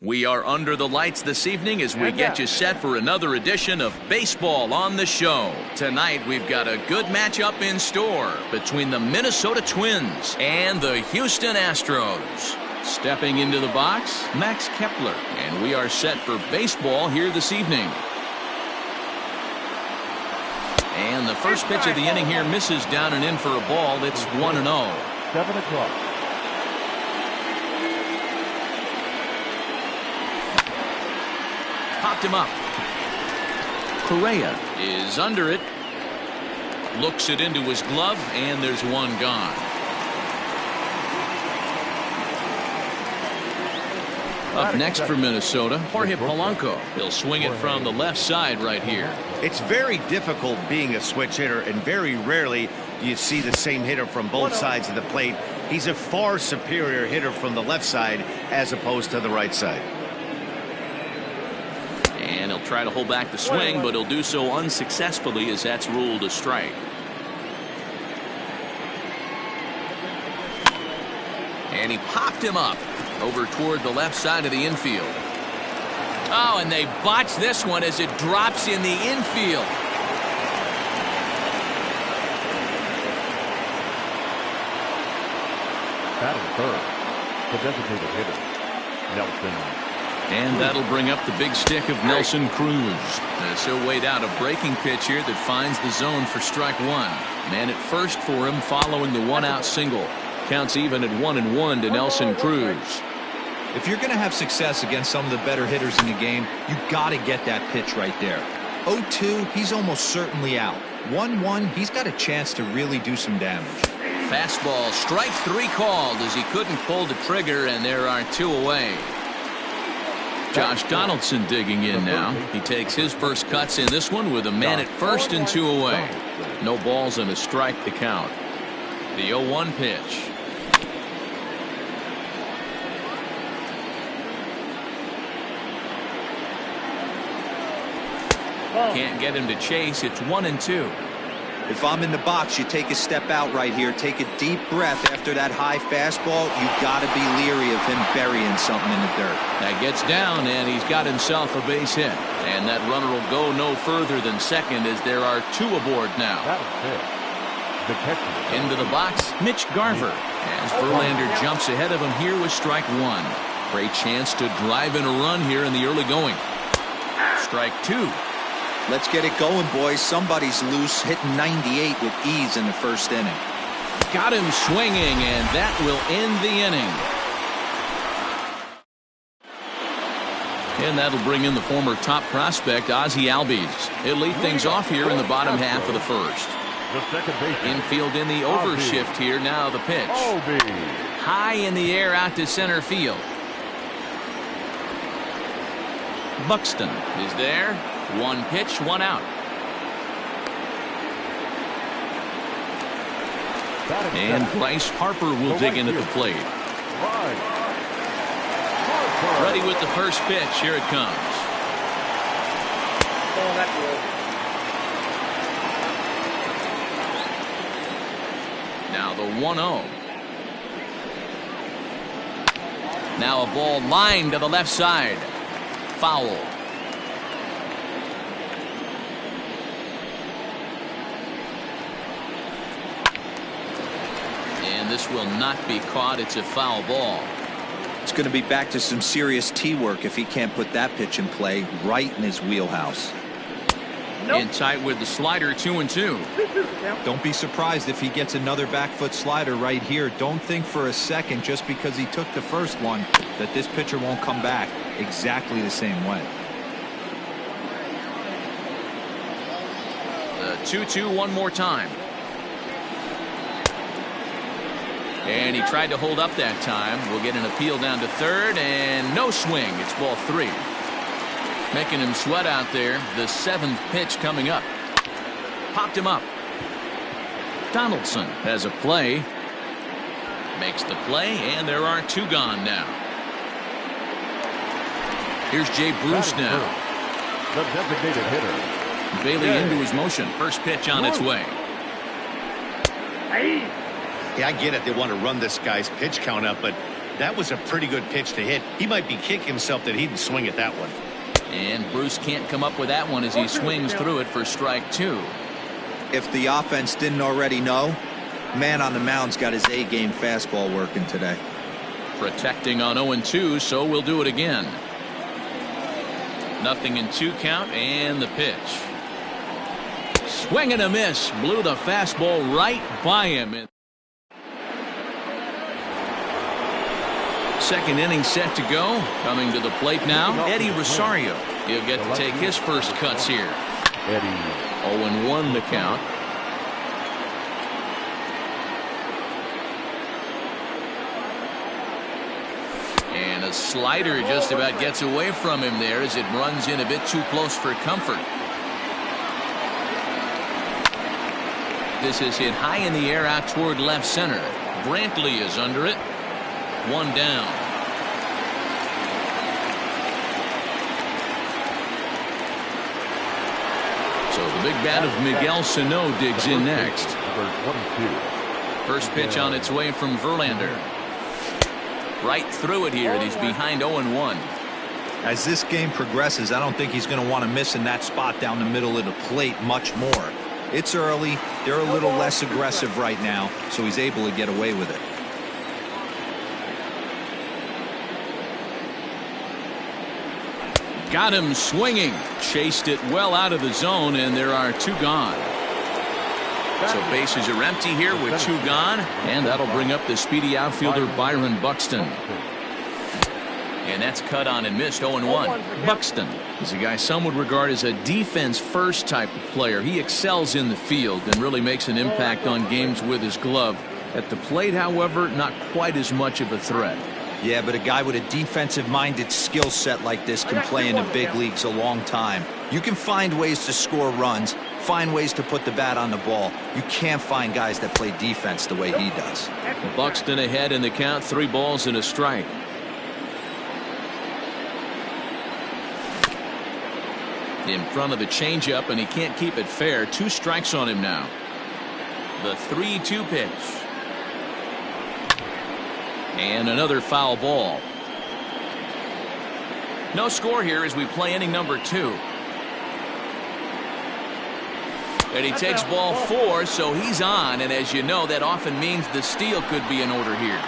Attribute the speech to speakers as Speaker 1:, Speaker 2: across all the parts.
Speaker 1: We are under the lights this evening as we get you set for another edition of Baseball on the Show. Tonight we've got a good matchup in store between the Minnesota Twins and the Houston Astros. Stepping into the box, Max Kepler, and we are set for baseball here this evening. And the first pitch of the inning here misses down and in for a ball. It's 1-0.
Speaker 2: 7 o'clock.
Speaker 1: Popped him up. Correa is under it. Looks it into his glove, and there's one gone. Up next for Minnesota, Jorge Polanco. He'll swing it from the left side right here.
Speaker 3: It's very difficult being a switch hitter, and very rarely do you see the same hitter from both sides of the plate. He's a far superior hitter from the left side as opposed to the right side.
Speaker 1: And he'll try to hold back the swing, but he'll do so unsuccessfully as that's ruled a strike. And he popped him up over toward the left side of the infield. Oh, and they botch this one as it drops in the infield.
Speaker 2: Batting third, the designated hitter, Nelson.
Speaker 1: And that'll bring up the big stick of Nelson Cruz. As he'll wait out a breaking pitch here that finds the zone for strike one. Man at first for him following the one-out single. Counts even at 1-1 to Nelson Cruz.
Speaker 4: If you're going to have success against some of the better hitters in the game, you got to get that pitch right there. 0-2, he's almost certainly out. 1-1, he's got a chance to really do some damage.
Speaker 1: Fastball, strike three called as he couldn't pull the trigger, and there are two away. Josh Donaldson digging in now. He takes his first cuts in this one with a man at first and two away. No balls and a strike to count. The 0-1 pitch. Can't get him to chase. It's 1-2.
Speaker 4: If I'm in the box, you take a step out right here. Take a deep breath after that high fastball. You got to be leery of him burying something in the dirt.
Speaker 1: That gets down, and he's got himself a base hit. And that runner will go no further than second as there are two aboard now. Into the box, Mitch Garver. As Verlander jumps ahead of him here with strike one. Great chance to drive in a run here in the early going. Strike two.
Speaker 4: Let's get it going, boys. Somebody's loose, hitting 98 with ease in the first inning.
Speaker 1: Got him swinging, and that will end the inning. And that'll bring in the former top prospect, Ozzie Albies. He'll lead things off here in the bottom half of the first. Infield in the overshift here. Now the pitch. High in the air out to center field. Buxton is there. One pitch, one out. And Bryce Harper will dig in at the plate. Ready with the first pitch. Here it comes. Now the 1-0. Now a ball lined to the left side. Foul. This will not be caught. It's a foul ball.
Speaker 4: It's going to be back to some serious tee work if he can't put that pitch in play right in his wheelhouse.
Speaker 1: In tight with the slider, 2-2.
Speaker 4: Don't be surprised if he gets another back foot slider right here. Don't think for a second just because he took the first one that this pitcher won't come back exactly the same way.
Speaker 1: The 2-2 one more time. And he tried to hold up that time. We'll get an appeal down to third, and no swing. It's ball three. Making him sweat out there. The seventh pitch coming up. Popped him up. Donaldson has a play. Makes the play, and there are two gone now. Here's Jay Bruce now.
Speaker 2: The designated hitter.
Speaker 1: Bailey into his motion. First pitch on its way.
Speaker 3: Yeah, I get it. They want to run this guy's pitch count up, but That was a pretty good pitch to hit. He might be kicking himself that he didn't swing at that one.
Speaker 1: And Bruce can't come up with that one as he swings through it for strike 2.
Speaker 4: If the offense didn't already know, man on the mound's got his A-game fastball working today.
Speaker 1: Protecting on 0-2, so we'll do it again. 0-2 count, and the pitch. Swing and a miss. Blew the fastball right by him. Second inning set to go. Coming to the plate now, Eddie Rosario. He'll get to take his first cuts here.
Speaker 2: Eddie.
Speaker 1: 0-1 the count. And a slider just about gets away from him there as it runs in a bit too close for comfort. This is hit high in the air out toward left center. Brantley is under it. 1 down. So the big bat of Miguel Sano digs in next. First pitch on its way from Verlander. Right through it here, and he's behind 0-1.
Speaker 4: As this game progresses, I don't think he's going to want to miss in that spot down the middle of the plate much more. It's early. They're a little less aggressive right now, so he's able to get away with it.
Speaker 1: Got him swinging. Chased it well out of the zone, and there are 2 gone. So bases are empty here with 2 gone, and that'll bring up the speedy outfielder Byron Buxton. And that's cut on and missed. 0-1. Buxton is a guy some would regard as a defense-first type of player. He excels in the field and really makes an impact on games with his glove. At the plate, however, not quite as much of a threat.
Speaker 4: Yeah, but a guy with a defensive-minded skill set like this can play in the big leagues a long time. You can find ways to score runs, find ways to put the bat on the ball. You can't find guys that play defense the way he does.
Speaker 1: Buxton ahead in the count, 3 balls and a strike. In front of the changeup, and he can't keep it fair. 2 strikes on him now. The 3-2 pitch. And another foul ball. No score here as we play inning number 2. And he takes ball 4, so he's on, and as you know, that often means the steal could be in order here.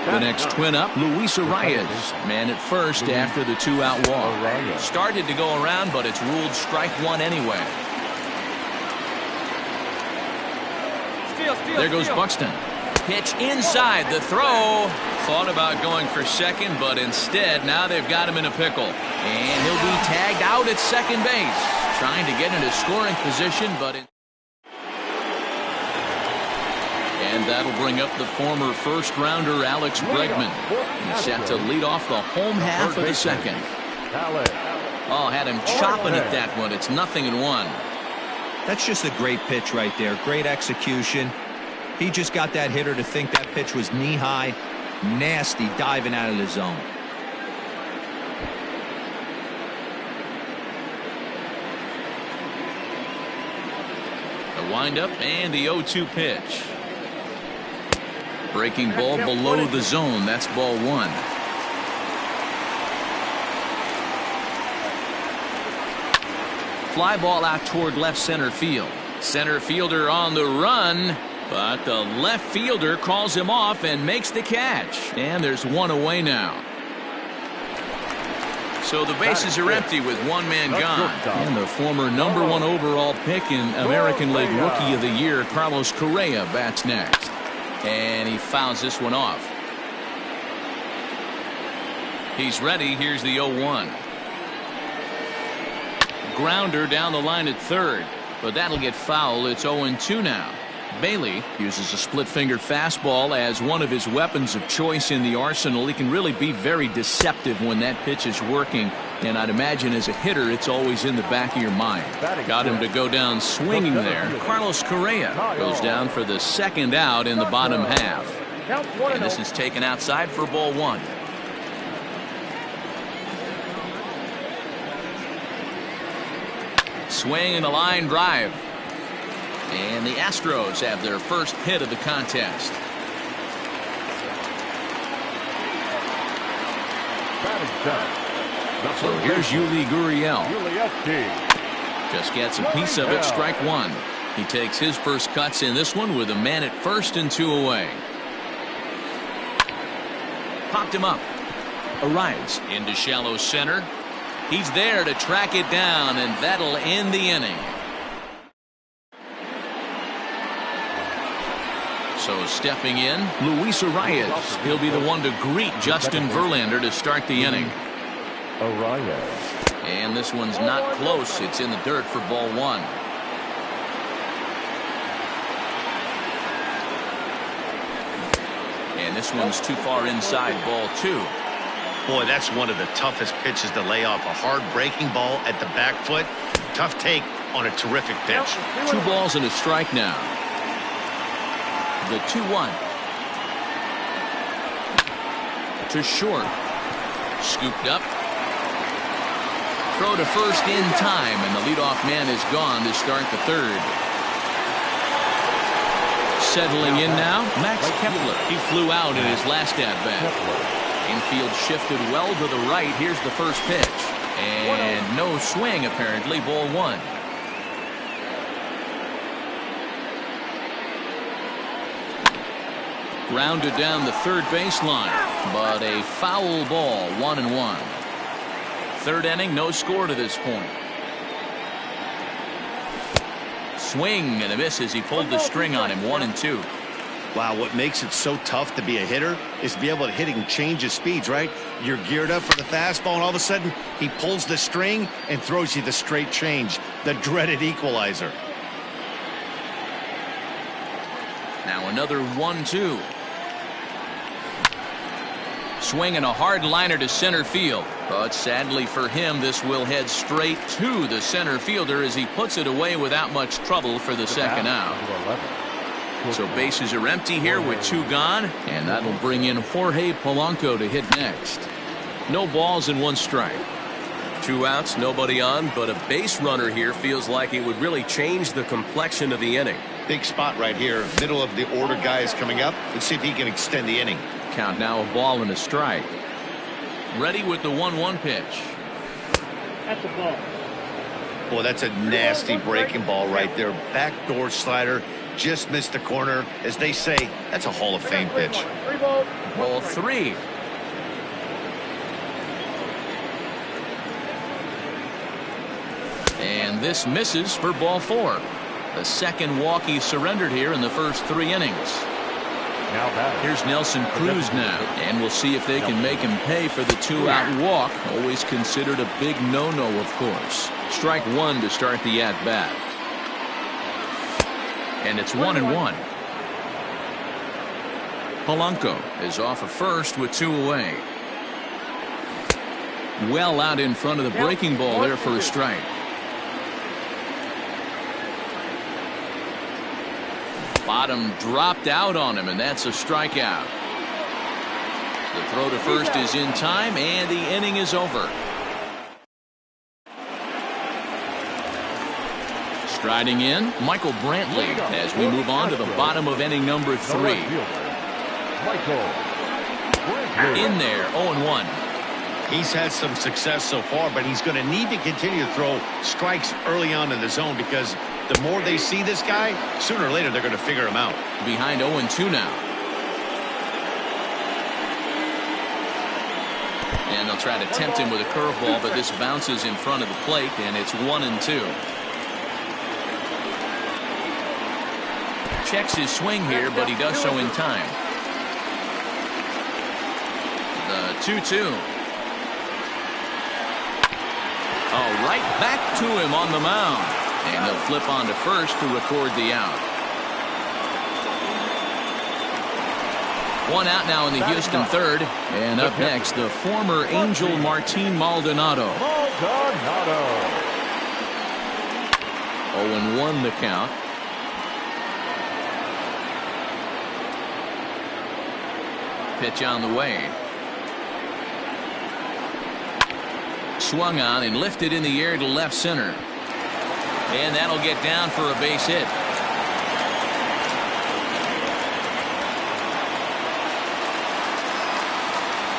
Speaker 1: The next twin up, Luis Arias, man at first after the 2-out walk. Started to go around, but it's ruled strike 1 anyway. There goes Buxton. Pitch inside, the throw. Thought about going for second, but instead now they've got him in a pickle. And he'll be tagged out at second base. Trying to get into scoring position, but and that'll bring up the former first-rounder Alex Bregman. He's set to lead off the home half of the second. Oh, had him chopping at that one. It's 0-1.
Speaker 4: That's just a great pitch right there. Great execution. He just got that hitter to think that pitch was knee-high. Nasty diving out of the zone.
Speaker 1: The windup and the 0-2 pitch. Breaking ball below the zone. That's ball 1. Fly ball out toward left center field. Center fielder on the run, but the left fielder calls him off and makes the catch. And there's 1 away now. So the bases are empty with 1 man gone. And the former #1 overall pick in American League Rookie of the Year, Carlos Correa, bats next. And he fouls this one off. He's ready. Here's the 0-1. Grounder down the line at third, but that'll get foul. It's 0-2 now. Bailey uses a split-fingered fastball as one of his weapons of choice in the arsenal. He can really be very deceptive when that pitch is working, and I'd imagine as a hitter it's always in the back of your mind. Got him to go down swinging there. Carlos Correa goes down for the second out in the bottom half, and this is taken outside for ball 1. Swing and a line drive. And the Astros have their first hit of the contest. So here's Yuli Gurriel. Just gets a piece of it, strike one. He takes his first cuts in this one with a man at first and 2 away. Popped him up. Arrives into shallow center. He's there to track it down, and that'll end the inning. So stepping in, Luis Arias. He'll be the one to greet Justin Verlander to start the inning. And this one's not close. It's in the dirt for ball one. And this one's too far inside, ball two.
Speaker 3: Boy, that's one of the toughest pitches to lay off. A hard breaking ball at the back foot. Tough take on a terrific pitch.
Speaker 1: 2 balls and a strike now. The 2-1. To short. Scooped up. Throw to first in time, and the leadoff man is gone to start the third. Settling in now, Max Kepler. He flew out in his last at-bat. Infield shifted well to the right. Here's the first pitch. And no swing, apparently, ball one. Grounded down the third baseline, but a foul ball, 1-1. Third inning, no score to this point. Swing and a miss as he pulled the string on him, 1-2.
Speaker 3: Wow, what makes it so tough to be a hitter is to be able to hit and change his speeds, right? You're geared up for the fastball, and all of a sudden, he pulls the string and throws you the straight change, the dreaded equalizer.
Speaker 1: Now another 1-2. Swinging a hard liner to center field. But sadly for him, this will head straight to the center fielder as he puts it away without much trouble for the second out. So bases are empty here with 2 gone, and that'll bring in Jorge Polanco to hit next. No balls and 1 strike.
Speaker 5: 2 outs, nobody on, but a base runner here feels like it would really change the complexion of the inning.
Speaker 3: Big spot right here. Middle of the order guy is coming up. Let's see if he can extend the inning.
Speaker 1: Count now, a ball and a strike. Ready with the 1-1 pitch.
Speaker 6: That's a ball.
Speaker 3: Boy, that's a nasty breaking ball right there. Backdoor slider. Just missed the corner. As they say, that's a Hall of Fame pitch.
Speaker 1: Ball 3. And this misses for ball 4. The second walk he surrendered here in the first 3 innings. Here's Nelson Cruz now, and we'll see if they can make him pay for the 2-out walk. Always considered a big no-no, of course. Strike 1 to start the at-bat. And it's 1-1. Polanco is off of first with 2 away. Well out in front of the breaking ball there for a strike. Bottom dropped out on him, and that's a strikeout. The throw to first is in time, and the inning is over. Striding in, Michael Brantley as we move on to the bottom of inning number 3. In there, 0-1.
Speaker 3: He's had some success so far, but he's going to need to continue to throw strikes early on in the zone, because the more they see this guy, sooner or later they're going to figure him out.
Speaker 1: Behind 0-2 now. And they'll try to tempt him with a curveball, but this bounces in front of the plate, and it's 1-2. Checks his swing here, but he does so in time. The 2-2. Oh, right back to him on the mound. And he'll flip on to first to record the out. 1 out now in the Houston third. And up next, the former Angel Martin Maldonado. 0-1 the count. Pitch on the way. Swung on and lifted in the air to left center. And that'll get down for a base hit.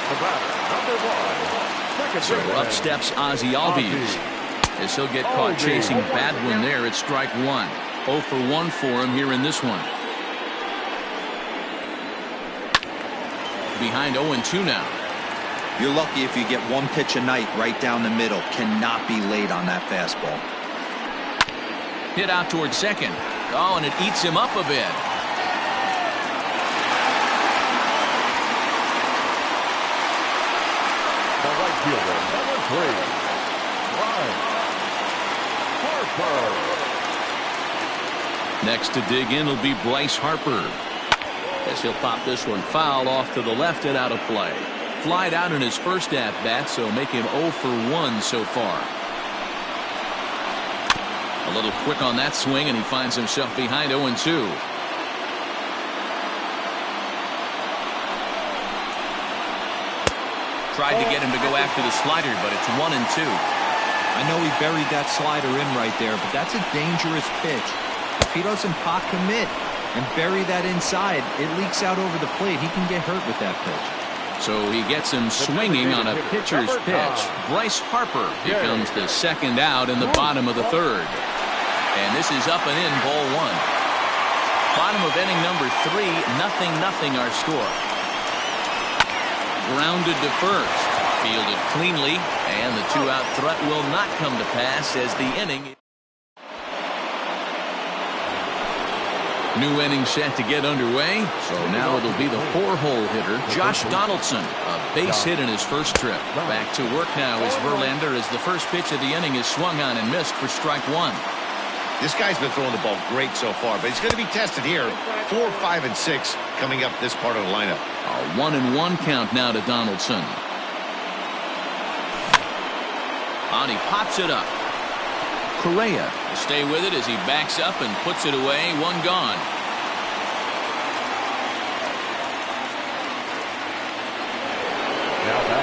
Speaker 2: The batter,
Speaker 1: So up steps Ozzie Albies, as he'll get caught chasing bad one there at strike one. 0 for 1 for him here in this one. Behind 0-2 now.
Speaker 4: You're lucky if you get one pitch a night right down the middle. Cannot be late on that fastball.
Speaker 1: Hit out towards second. Oh, and it eats him up a bit.
Speaker 2: The right fielder, number 3, Bryce Harper.
Speaker 1: Next to dig in will be Bryce Harper, as he'll pop this one foul off to the left and out of play. Flied out in his first at bat, so make him 0 for 1 so far. A little quick on that swing, and he finds himself behind 0-2. Tried to get him to go after the slider, but it's 1-2.
Speaker 4: I know he buried that slider in right there, but that's a dangerous pitch. If he doesn't pot commit and bury that inside, it leaks out over the plate. He can get hurt with that pitch.
Speaker 1: So he gets him swinging on a pitcher's pitch. Bryce Harper becomes the second out in the bottom of the third. And this is up and in, ball one. Bottom of inning number 3, 0-0 our score. Grounded to first. Fielded cleanly, and the 2-out threat will not come to pass as the inning. New inning set to get underway. So now it'll be the 4-hole hitter, Josh Donaldson. A base hit in his first trip. Back to work now is Verlander, as the first pitch of the inning is swung on and missed for strike one.
Speaker 3: This guy's been throwing the ball great so far, but he's going to be tested here. 4, 5, and 6 coming up this part of the lineup.
Speaker 1: A 1-1 count now to Donaldson. And he pops it up. Correa will stay with it as he backs up and puts it away. One gone.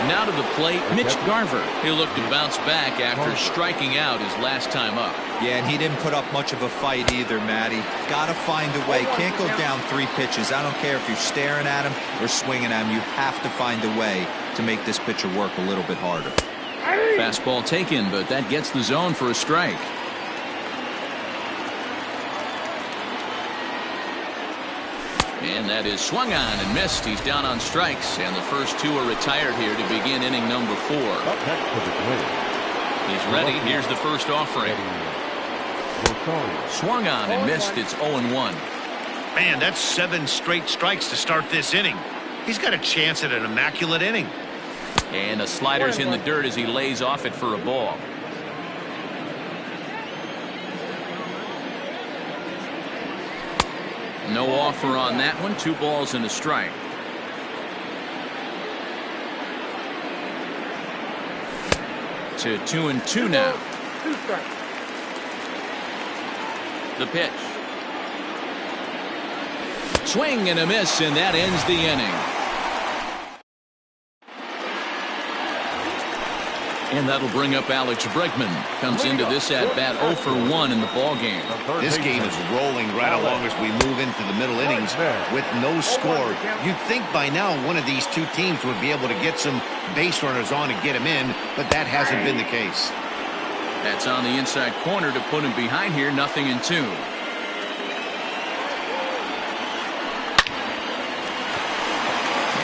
Speaker 1: Now to the plate, Mitch Garver. He'll look to bounce back after striking out his last time up.
Speaker 4: Yeah, and he didn't put up much of a fight either, Matty. Got to find a way. Can't go down 3 pitches. I don't care if you're staring at him or swinging at him. You have to find a way to make this pitcher work a little bit harder.
Speaker 1: Fastball taken, but that gets the zone for a strike. And that is swung on and missed. He's down on strikes, and the first 2 are retired here to begin inning number 4. He's ready. Here's the first offering. Swung on and missed. It's 0-1.
Speaker 3: Man, that's 7 straight strikes to start this inning. He's got a chance at an immaculate inning.
Speaker 1: And a slider's in the dirt as he lays off it for a ball. No offer on that one. 2 balls and a strike. To 2-2 now. The pitch. Swing and a miss, and that ends the inning. And that'll bring up Alex Bregman. Comes into this at-bat 0 for 1 in the ballgame.
Speaker 3: This game is rolling right along as we move into the middle innings with no score. You'd think by now one of these 2 teams would be able to get some base runners on and get him in, but that hasn't been the case.
Speaker 1: That's on the inside corner to put him behind here. 0-2.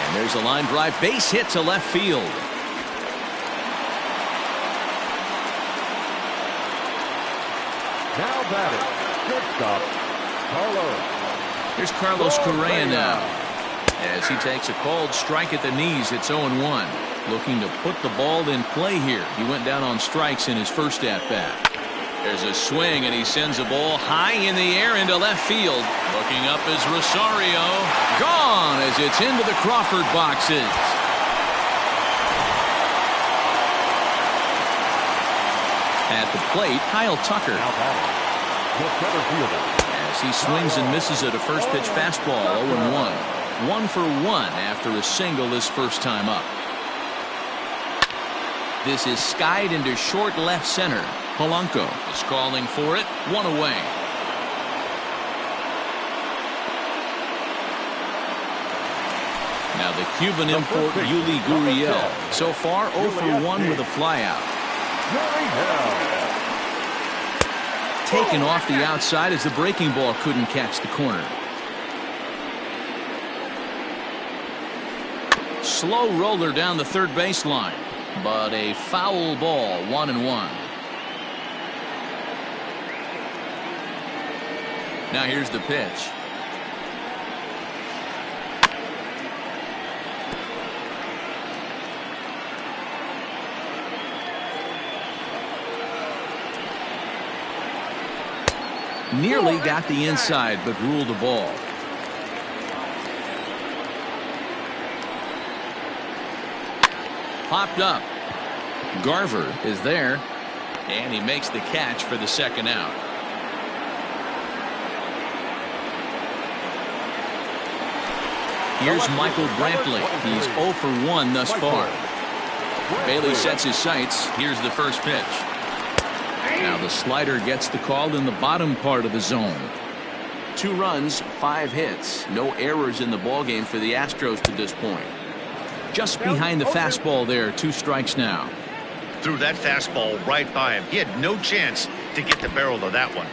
Speaker 1: And there's a line drive base hit to left field.
Speaker 2: Now batting, shortstop, Carlos.
Speaker 1: Here's Carlos Correa now, as he takes a called strike at the knees. It's 0-1. Looking to put the ball in play here. He went down on strikes in his first at-bat. There's a swing, and he sends a ball high in the air into left field. Looking up is Rosario. Gone as it's into the Crawford boxes. At the plate, Kyle Tucker. As he swings and misses at a first pitch fastball. 0-1. 1 for 1 after a single his first time up. This is skied into short left center. Polanco is calling for it. 1 away. Now the Cuban import Yuli Gurriel. So far 0 for 1 with a flyout. Taken off the outside as the breaking ball couldn't catch the corner. Slow roller down the third baseline, but a foul ball, 1-1. Now here's the pitch. Nearly got the inside, but ruled the ball. Popped up. Garver is there, and he makes the catch for the second out. Here's Michael Brantley. He's 0 for 1 thus far. Bailey sets his sights. Here's the first pitch. Now the slider gets the call in the bottom part of the zone. 2 runs, 5 hits. No errors in the ballgame for the Astros to this point. Just behind the fastball there, 2 strikes now.
Speaker 3: Threw that fastball right by him. He had no chance to get the barrel of that one.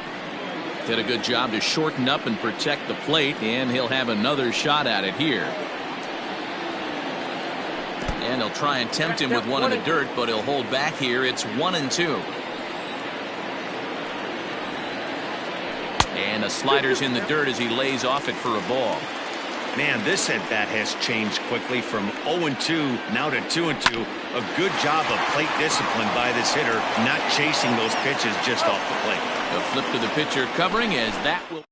Speaker 1: Did a good job to shorten up and protect the plate, and he'll have another shot at it here. And he'll try and tempt him with one in the dirt, but he'll hold back here. It's 1-2. And the slider's in the dirt as he lays off it for a ball.
Speaker 3: Man, this at bat has changed quickly from 0-2 now to 2-2. A good job of plate discipline by this hitter, not chasing those pitches just off the plate.
Speaker 1: A flip to the pitcher covering as that will.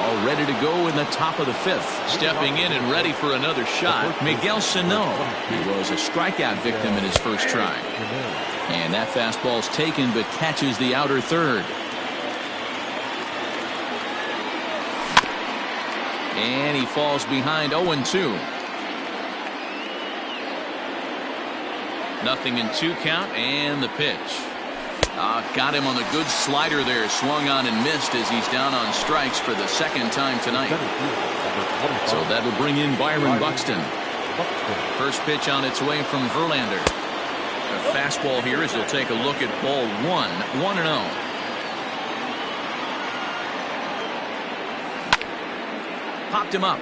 Speaker 1: All ready to go in the top of the 5th. Stepping in and ready for another shot, Miguel Sano. He was a strikeout victim in his first try. And that fastball's taken but catches the outer third. And he falls behind 0-2. Nothing in 2 count, and the pitch. Got him on the good slider there. Swung on and missed as he's down on strikes for the second time tonight. So that'll bring in Byron Buxton. First pitch on its way from Verlander. A fastball here as he'll take a look at ball 1, 1-0. Popped him up.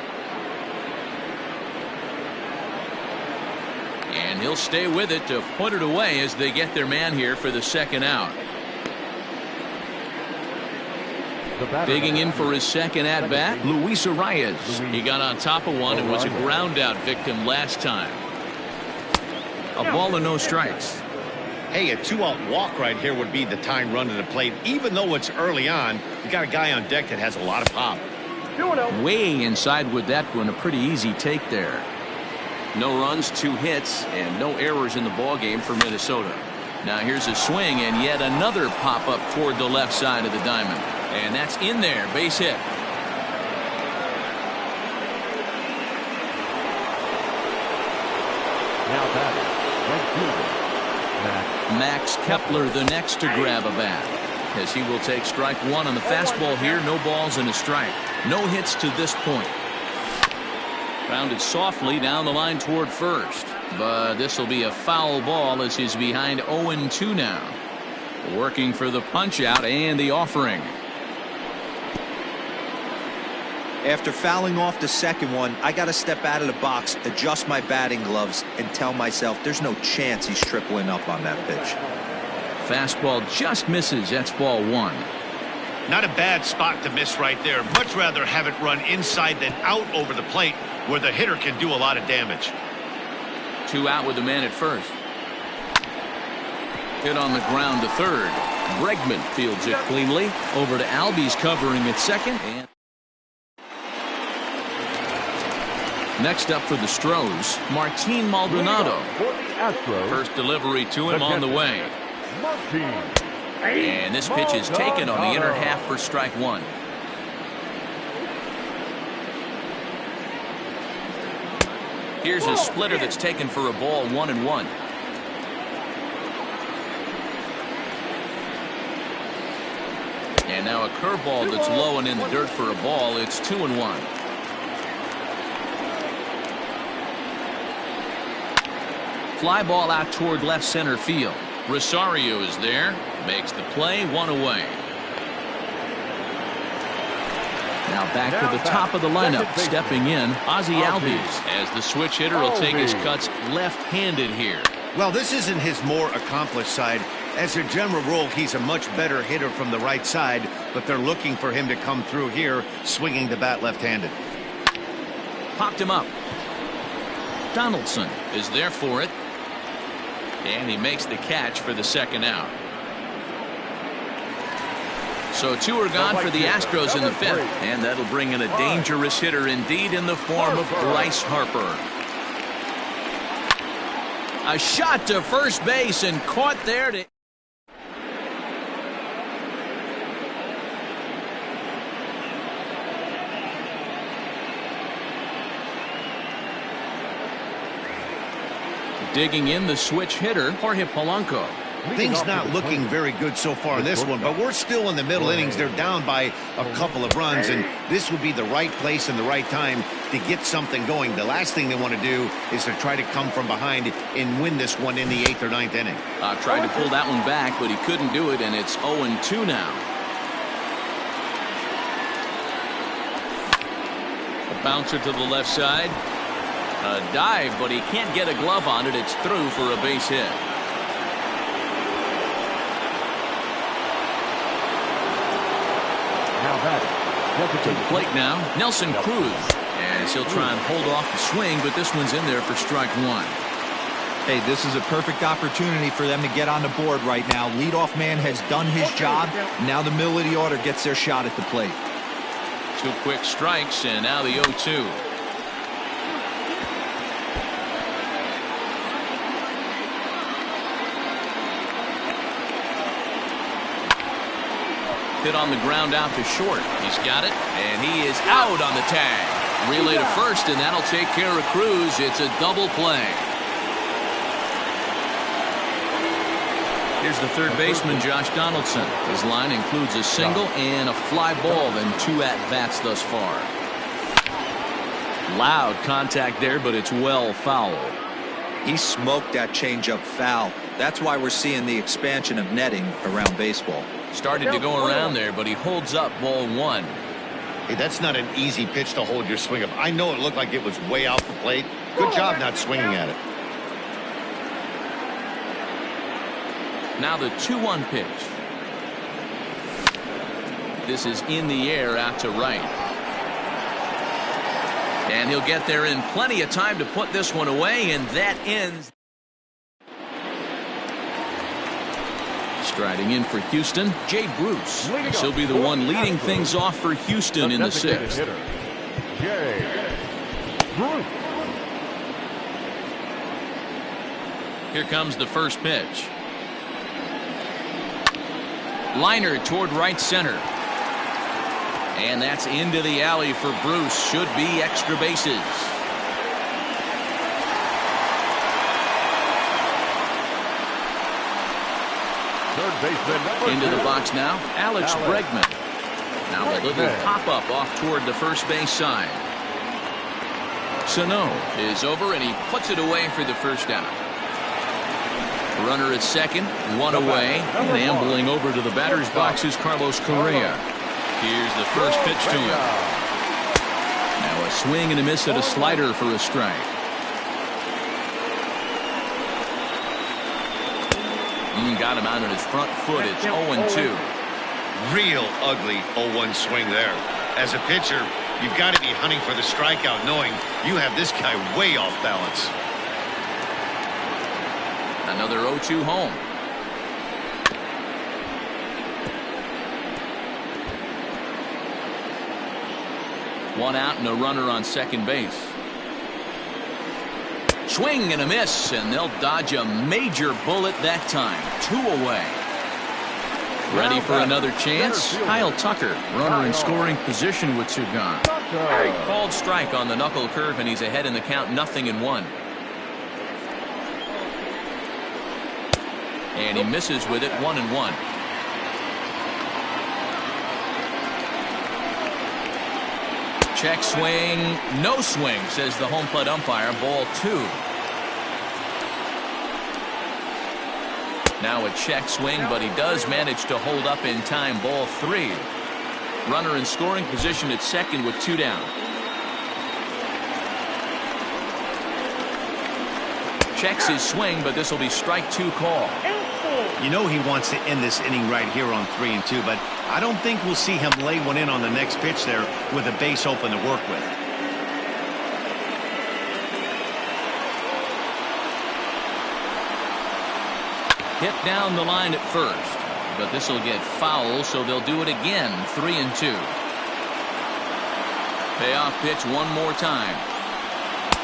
Speaker 1: And he'll stay with it to put it away as they get their man here for the second out. Digging in for his second at-bat, Luis Arraez. He got on top of one and was a ground-out victim last time. A ball and no strikes.
Speaker 3: Hey, a 2-out walk right here would be the tying run to the plate. Even though it's early on, you got a guy on deck that has a lot of pop.
Speaker 1: Way inside with that one. A pretty easy take there. No runs, 2 hits, and no errors in the ballgame for Minnesota. Now here's a swing and yet another pop-up toward the left side of the diamond. And that's in there. Base hit.
Speaker 2: Now batting,
Speaker 1: Max Kepler the next to grab a bat, as he will take strike 1 on the fastball here. No balls and a strike. No hits to this point. Rounded softly down the line toward first, but this will be a foul ball as he's behind 0-2 now. Working for the punch out and the offering.
Speaker 4: After fouling off the second one, I got to step out of the box, adjust my batting gloves, and tell myself there's no chance he's tripling up on that pitch.
Speaker 1: Fastball just misses. That's ball 1.
Speaker 3: Not a bad spot to miss right there. Much rather have it run inside than out over the plate where the hitter can do a lot of damage.
Speaker 1: 2 out with the man at first. Hit on the ground to third. Bregman fields it cleanly. Over to Albies covering at second. And next up for the Stros, Martin Maldonado. First delivery to him on the way. And this pitch is taken on the inner half for strike 1. Here's a splitter that's taken for a ball, 1-1. And now a curveball that's low and in the dirt for a ball. It's 2-1. Fly ball out toward left center field. Rosario is there. Makes the play, 1 away. Now back to the top of the lineup. Stepping in, Ozzie Albies, as the switch hitter will take his cuts left-handed here.
Speaker 3: Well, this isn't his more accomplished side. As a general rule, he's a much better hitter from the right side, but they're looking for him to come through here, swinging the bat left-handed.
Speaker 1: Popped him up. Donaldson is there for it. And he makes the catch for the second out. So 2 are gone for the Astros in the 5th. And that'll bring in a dangerous hitter indeed in the form of Bryce Harper. A shot to first base and caught there to... Digging in the switch hitter, Jorge Polanco.
Speaker 3: Things not looking very good so far in this one, but we're still in the middle innings. They're down by a couple of runs, and this would be the right place and the right time to get something going. The last thing they want to do is to try to come from behind and win this one in the 8th or 9th inning.
Speaker 1: Tried to pull that one back, but he couldn't do it, and it's 0-2 now. A bouncer to the left side. A dive, but he can't get a glove on it. It's through for a base hit. To the plate now, Nelson Cruz. As he'll try and hold off the swing, but this one's in there for strike 1.
Speaker 4: Hey, this is a perfect opportunity for them to get on the board right now. Leadoff man has done his job. Now the middle of the order gets their shot at the plate.
Speaker 1: 2 quick strikes, and now the 0-2. Hit on the ground out to short. He's got it, and he is out on the tag. Relay to first, and that'll take care of Cruz. It's a double play. Here's the third baseman, Josh Donaldson. His line includes a single and a fly ball, and 2 at-bats thus far. Loud contact there, but it's well fouled.
Speaker 4: He smoked that changeup foul. That's why we're seeing the expansion of netting around baseball.
Speaker 1: Started to go around there, but he holds up ball 1.
Speaker 3: Hey, that's not an easy pitch to hold your swing up. I know it looked like it was way off the plate. Good job not swinging at it.
Speaker 1: Now the 2-1 pitch. This is in the air out to right. And he'll get there in plenty of time to put this one away, and that ends. Striding in for Houston, Jay Bruce. He'll be the one leading things off for Houston in the 6th. Here comes the first pitch. Liner toward right center. And that's into the alley for Bruce. Should be extra bases. Into the box now, Alex Bregman. Now a little pop-up off toward the first base side. Sano is over, and he puts it away for the first out. Runner at second, 1 away. And ambling over to the batter's box is Carlos Correa. Here's the first pitch to him. Now a swing and a miss at a slider for a strike. Got him out on his front foot. It's 0-2.
Speaker 3: Real ugly 0-1 swing there. As a pitcher, you've got to be hunting for the strikeout, knowing you have this guy way off balance.
Speaker 1: Another 0-2 home. One out and a runner on second base. Swing and a miss, and they'll dodge a major bullet that time. 2 away. Ready for another chance? Kyle Tucker, runner in scoring position with 2 gone. Called strike on the knuckle curve, and he's ahead in the count, 0-1. And he misses with it, 1-1. Check swing, no swing, says the home plate umpire. Ball 2. Now a check swing, but he does manage to hold up in time. Ball 3. Runner in scoring position at second with 2 down. Checks his swing, but this will be strike 2 call.
Speaker 3: You know he wants to end this inning right here on 3-2, but I don't think we'll see him lay one in on the next pitch there with a base open to work with.
Speaker 1: Hit down the line at first, but this will get foul, so they'll do it again. 3-2. Payoff pitch one more time.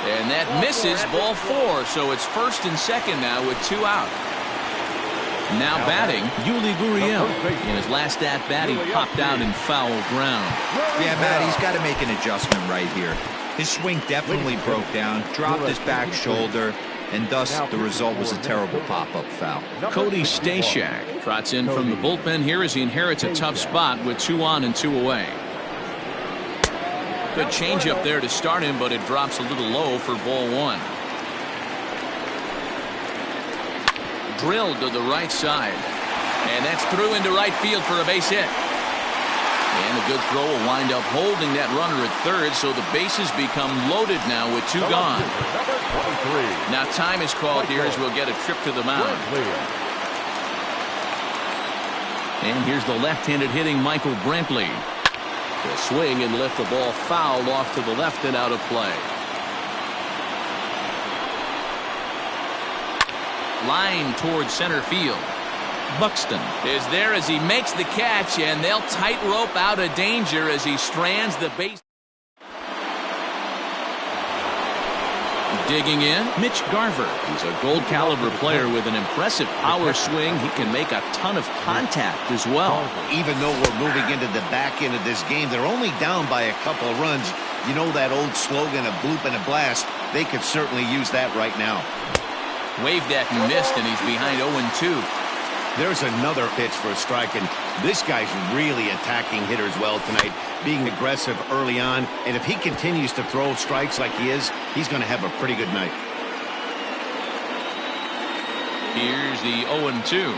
Speaker 1: And that misses. Ball 4, so it's first and second now with 2 out. Now batting, Yuli Gurriel. In his last at-bat, he popped out in foul ground.
Speaker 4: Yeah, Matt, he's got to make an adjustment right here. His swing definitely broke down, dropped his back shoulder, and thus the result was a terrible pop-up foul.
Speaker 1: Cody Stashak trots in from the bullpen here as he inherits a tough spot with 2 on and 2 away. Good changeup there to start him, but it drops a little low for ball 1. Drilled to the right side, and that's through into right field for a base hit. And a good throw will wind up holding that runner at third, so the bases become loaded now with 2 gone. Now time is called here as we'll get a trip to the mound. And here's the left-handed hitting Michael Brantley. The swing and lift the ball fouled off to the left and out of play. Line towards center field. Buxton is there as he makes the catch, and they'll tightrope out of danger as he strands the base. Digging in, Mitch Garver. He's a gold caliber player with an impressive power swing. He can make a ton of contact as well.
Speaker 3: Even though we're moving into the back end of this game, they're only down by a couple of runs. You know that old slogan, a bloop and a blast. They could certainly use that right now.
Speaker 1: Waved at and missed, and he's behind 0-2.
Speaker 3: There's another pitch for a strike, and this guy's really attacking hitters well tonight, being aggressive early on, and if he continues to throw strikes like he is, he's going to have a pretty good night.
Speaker 1: Here's the 0-2.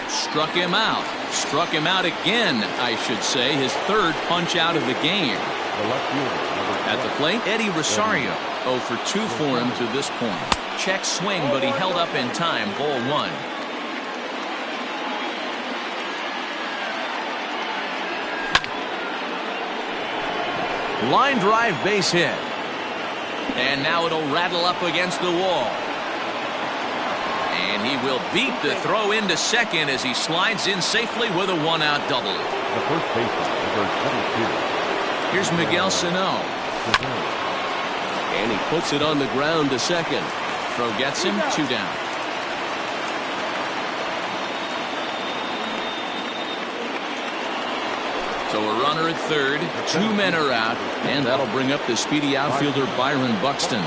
Speaker 1: Struck him out. Struck him out again, I should say. His third punch out of the game. At the plate, Eddie Rosario. 0 for 2 for him to this point. Check swing, but he held up in time. Ball 1. Line drive base hit. And now it'll rattle up against the wall. And he will beat the throw into second as he slides in safely with a 1-out double.
Speaker 2: The first baseman, number 22.
Speaker 1: Here's Miguel Sano. And he puts it on the ground to second. Throw gets him. 2 down. So a runner at third. 2 men are out. And that'll bring up the speedy outfielder Byron Buxton.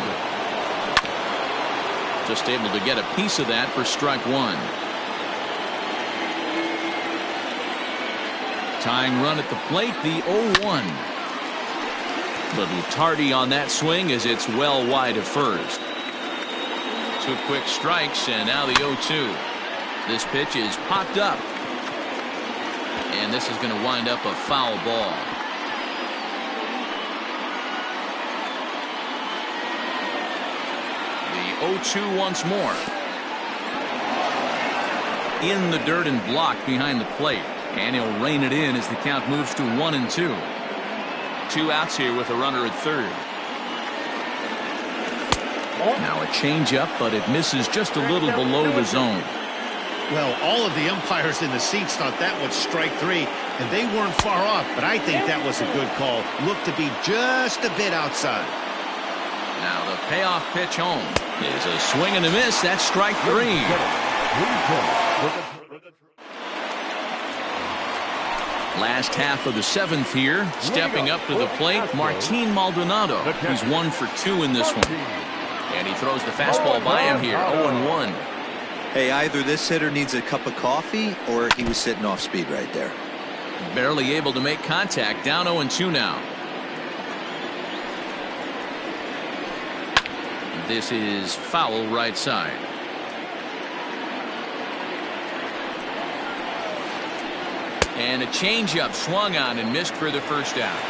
Speaker 1: Just able to get a piece of that for strike 1. Tying run at the plate, the 0-1. Little tardy on that swing as it's well wide of first. 2 quick strikes, and now the 0-2. This pitch is popped up. And this is going to wind up a foul ball. The 0-2 once more. In the dirt and blocked behind the plate. And he'll rein it in as the count moves to 1-2. 2 outs here with a runner at third. Now a changeup, but it misses just a little below the zone.
Speaker 3: Well, all of the umpires in the seats thought that was strike 3, and they weren't far off, but I think that was a good call. Looked to be just a bit outside.
Speaker 1: Now the payoff pitch home is a swing and a miss. That's strike 3. Last half of the 7th here. Stepping up to the plate, Martin Maldonado. He's 1 for 2 in this one. And he throws the fastball by him here. 0-1.
Speaker 4: Hey, either this hitter needs a cup of coffee or he was sitting off speed right there.
Speaker 1: Barely able to make contact. Down 0-2 now. This is foul right side. And a changeup swung on and missed for the first out.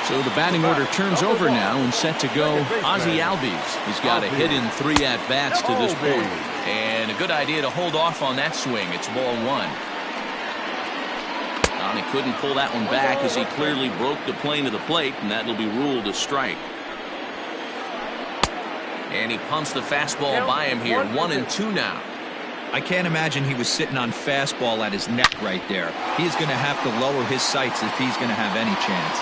Speaker 2: So the batting order turns over now and set to go Ozzie Albies.
Speaker 1: He's got a hit in 3 at-bats to this point. And a good idea to hold off on that swing. It's ball 1. And he couldn't pull that one back as he clearly broke the plane of the plate, and that'll be ruled a strike. And he pumps the fastball by him here. 1-2 now.
Speaker 4: I can't imagine he was sitting on fastball at his neck right there. He's going to have to lower his sights if he's going to have any chance.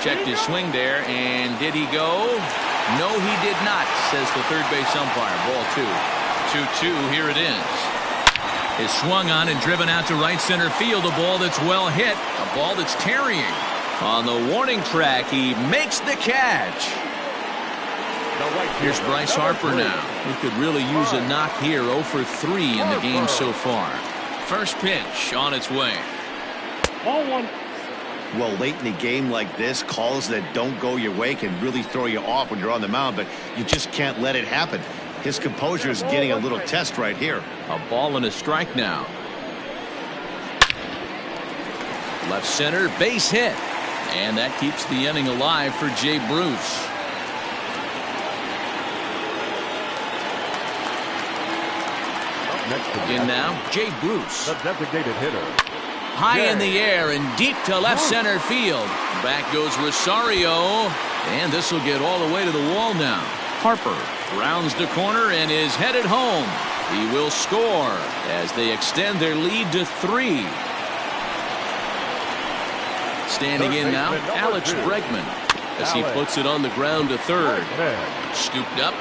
Speaker 1: Checked his swing there, and did he go? No, he did not, says the third base umpire. Ball 2. 2-2, here it is. Is swung on and driven out to right center field. A ball that's well hit. A ball that's tarrying. On the warning track, he makes the catch. Here's Bryce Harper now. He could really use a knock here. 0 for 3 in the game so far. First pitch on its way.
Speaker 6: Ball 1.
Speaker 3: Well, late in the game like this, calls that don't go your way can really throw you off when you're on the mound, but you just can't let it happen. His composure is getting a little test right here.
Speaker 1: A ball and a strike now. Left center, base hit. And that keeps the inning alive for Jay Bruce. In now, Jay Bruce.
Speaker 2: The designated hitter.
Speaker 1: High in the air and deep to left center field. Back goes Rosario. And this will get all the way to the wall now. Harper rounds the corner and is headed home. He will score as they extend their lead to 3. Standing in now, Alex Bregman, as he puts it on the ground to third. Scooped up.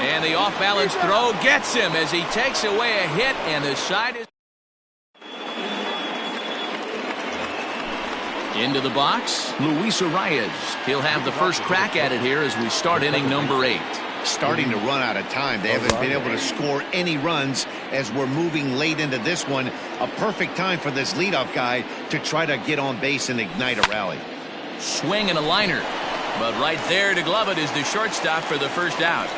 Speaker 1: And the off-balance throw gets him as he takes away a hit, and the side is into the box. Luis Arias. He'll have the first crack at it here as we start inning number 8.
Speaker 3: Starting to run out of time. They haven't been able to score any runs as we're moving late into this one. A perfect time for this leadoff guy to try to get on base and ignite a rally.
Speaker 1: Swing and a liner. But right there to glove it is the shortstop for the first out.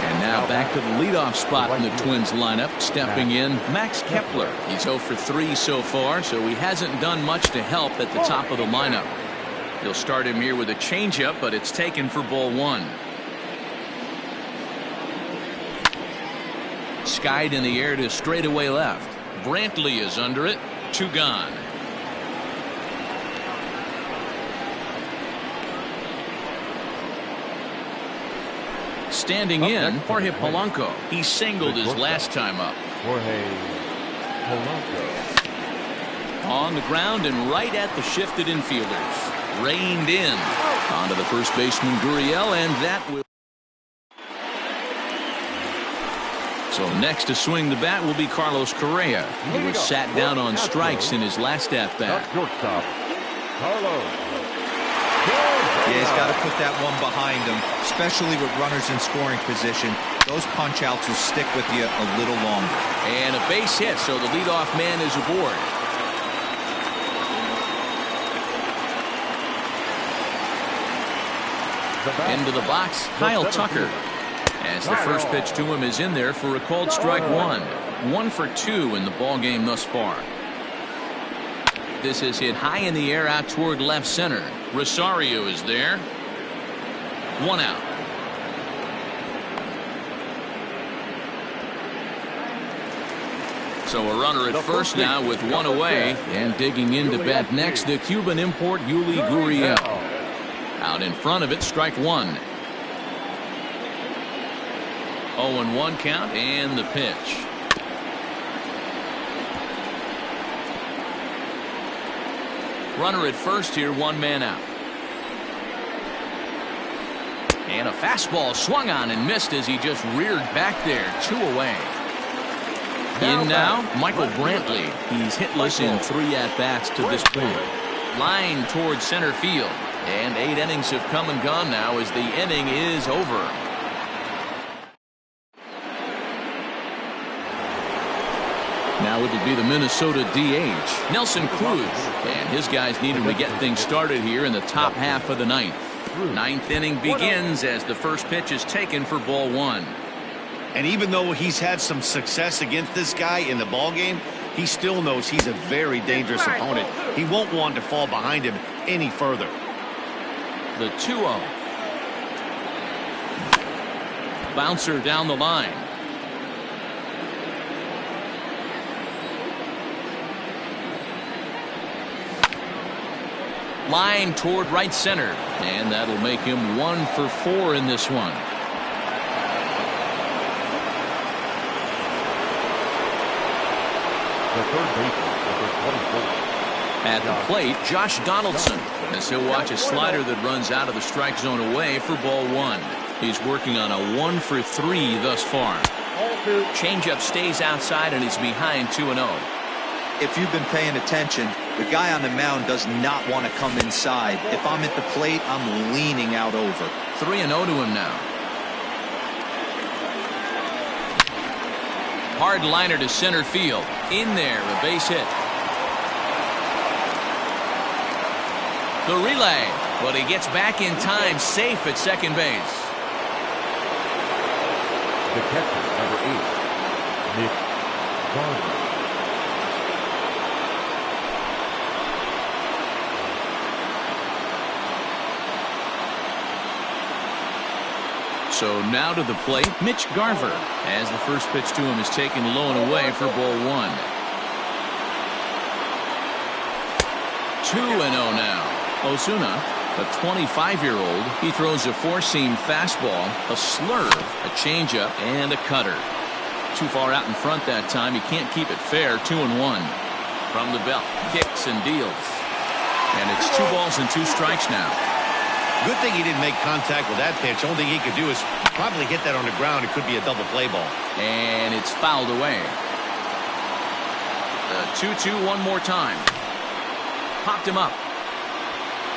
Speaker 1: And now back to the leadoff spot in the Twins lineup. Stepping in, Max Kepler. He's 0 for 3 so far, so he hasn't done much to help at the top of the lineup. He'll start him here with a changeup, but it's taken for ball 1. Skied in the air to straightaway left. Brantley is under it. 2 gone. Standing in, Jorge Polanco. He singled his last time up.
Speaker 2: Jorge Polanco.
Speaker 1: On the ground and right at the shifted infielders. Reined in onto the first baseman Gurriel, and that will. So next to swing the bat will be Carlos Correa. He was sat down on strikes in his last at bat.
Speaker 2: Shortstop, Carlos.
Speaker 4: Yeah, he's got to put that one behind him, especially with runners in scoring position. Those punch outs will stick with you a little longer.
Speaker 1: And a base hit, so the leadoff man is aboard. Into the box, Kyle Tucker. As the first pitch to him is in there for a called strike 1. 1 for 2 in the ball game thus far. This is hit high in the air out toward left center. Rosario is there. 1 out. So a runner at first now with 1 away, and digging in to bat next, the Cuban import Yuli Gurriel. Out in front of it, strike 1. 0-1 count, and the pitch. Runner at first here, 1 man out. And a fastball swung on and missed as he just reared back there. 2 away. In now, Michael Brantley. He's hitless in 3 at-bats to this point. Line towards center field. And 8 innings have come and gone now as the inning is over. Now it'll be the Minnesota DH, Nelson Cruz. And his guys need him to get things started here in the top half of the 9th. Ninth inning begins as the first pitch is taken for ball one.
Speaker 3: And even though he's had some success against this guy in the ball game, he still knows he's a very dangerous opponent. He won't want to fall behind him any further.
Speaker 1: The 2-0. Bouncer down the line. Line toward right center, and that'll make him 1 for 4 in this one.
Speaker 6: The third baseman, number 24.
Speaker 1: At the plate, Josh Donaldson, as he'll watch a slider that runs out of the strike zone away for ball one. He's working on a 1 for 3 thus far. Changeup stays outside and he's behind 2-0.
Speaker 4: If you've been paying attention, the guy on the mound does not want to come inside. If I'm at the plate, I'm leaning out over.
Speaker 1: 3-0 to him now. Hard liner to center field. In there, a base hit. The relay, but he gets back in time, safe at second base.
Speaker 6: The catcher, number 8, Nick Garver.
Speaker 1: So now to the plate, Mitch Garver, as the first pitch to him is taken low and away for ball one. 2-0 now. Ozuna, a 25-year-old, he throws a four-seam fastball, a slurve, a changeup, and a cutter. Too far out in front that time. He can't keep it fair. 2-1. From the belt, kicks and deals. And it's 2 balls and 2 strikes now.
Speaker 3: Good thing he didn't make contact with that pitch. Only thing he could do is probably hit that on the ground. It could be a double play ball.
Speaker 1: And it's fouled away. The 2-2 one more time. Popped him up.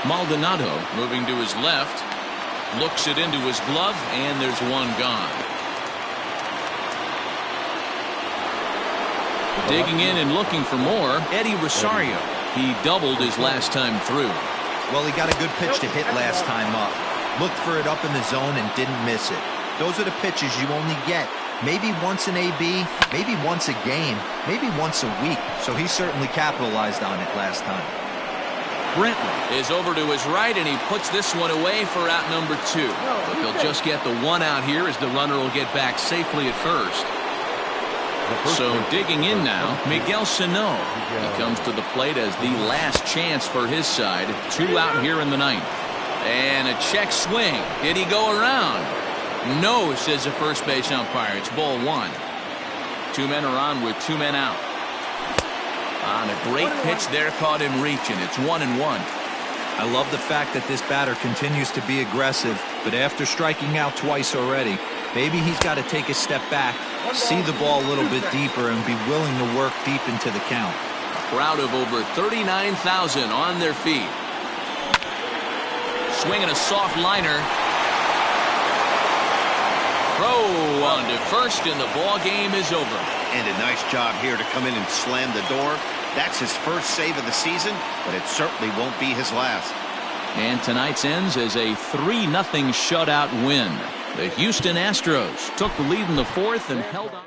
Speaker 1: Maldonado moving to his left. Looks it into his glove, and there's one gone. Digging in and looking for more, Eddie Rosario. He doubled his last time through.
Speaker 4: Well, he got a good pitch to hit last time up. Looked for it up in the zone and didn't miss it. Those are the pitches you only get. Maybe once an AB, maybe once a game, maybe once a week. So he certainly capitalized on it last time.
Speaker 1: Brenton is over to his right, and he puts this one away for out number 2. But they'll just get the 1 out here as the runner will get back safely at first. So digging in now, Miguel Sano. He comes to the plate as the last chance for his side. 2 out here in the 9th. And a check swing. Did he go around? No, says the first base umpire. It's ball 1. 2 men are on with 2 men out. On a great pitch there, caught him reaching. It's 1-1.
Speaker 4: I love the fact that this batter continues to be aggressive, but after striking out twice already, maybe he's got to take a step back, see the ball a little bit deeper, and be willing to work deep into the count.
Speaker 1: A crowd of over 39,000 on their feet. Swinging a soft liner. Throw on to first, and the ball game is over.
Speaker 3: And a nice job here to come in and slam the door. That's his first save of the season, but it certainly won't be his last.
Speaker 1: And tonight's ends as a 3-0 shutout win. The Houston Astros took the lead in the 4th and held on.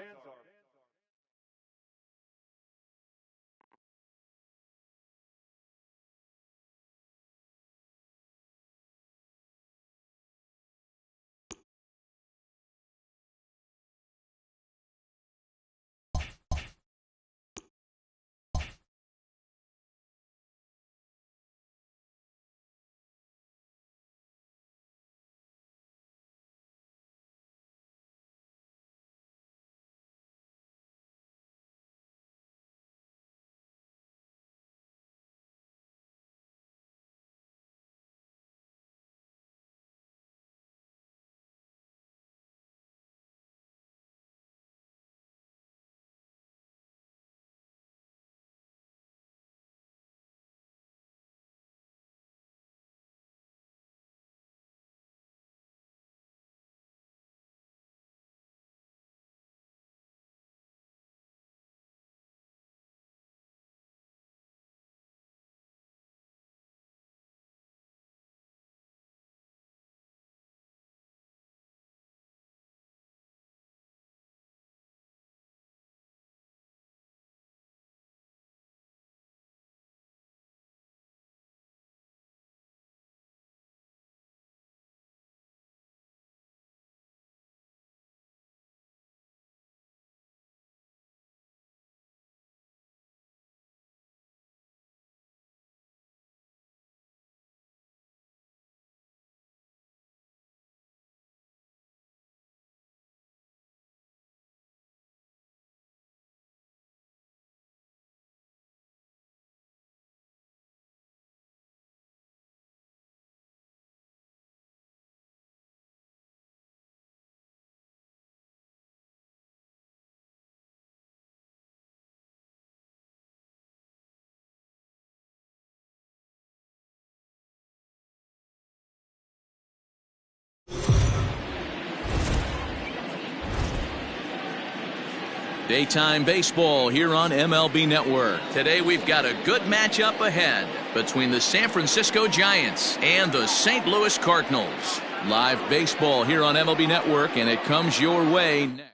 Speaker 1: Daytime baseball here on MLB Network. Today we've got a good matchup ahead between the San Francisco Giants and the St. Louis Cardinals. Live baseball here on MLB Network, and it comes your way next.